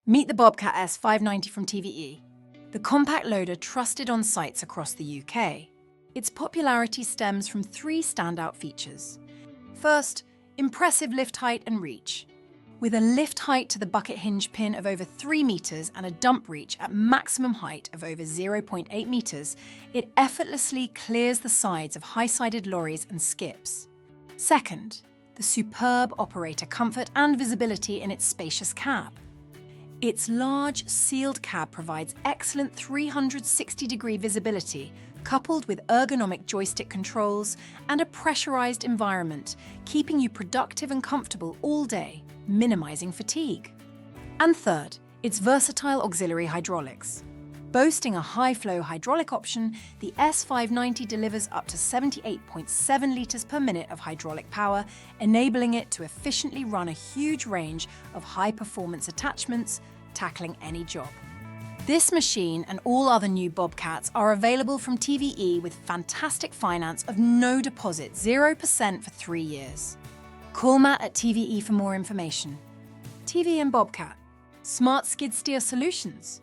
Meet the Bobcat S590 from TVE, the compact loader trusted on sites across the UK. Its popularity stems from three standout features. First, impressive lift height and reach. With a lift height to the bucket hinge pin of over 3 metres and a dump reach at maximum height of over 0.8 metres, it effortlessly clears the sides of high-sided lorries and skips. Second, the superb operator comfort and visibility in its spacious cab. Its large, sealed cab provides excellent 360-degree visibility, coupled with ergonomic joystick controls and a pressurized environment, keeping you productive and comfortable all day, minimizing fatigue. And third, its versatile auxiliary hydraulics. Boasting a high-flow hydraulic option, the S590 delivers up to 78.7 litres per minute of hydraulic power, enabling it to efficiently run a huge range of high-performance attachments, tackling any job. This machine and all other new Bobcats are available from TVE with fantastic finance of no deposit, 0% for 3 years. Call Matt at TVE for more information. TVE and Bobcat, smart skid steer solutions.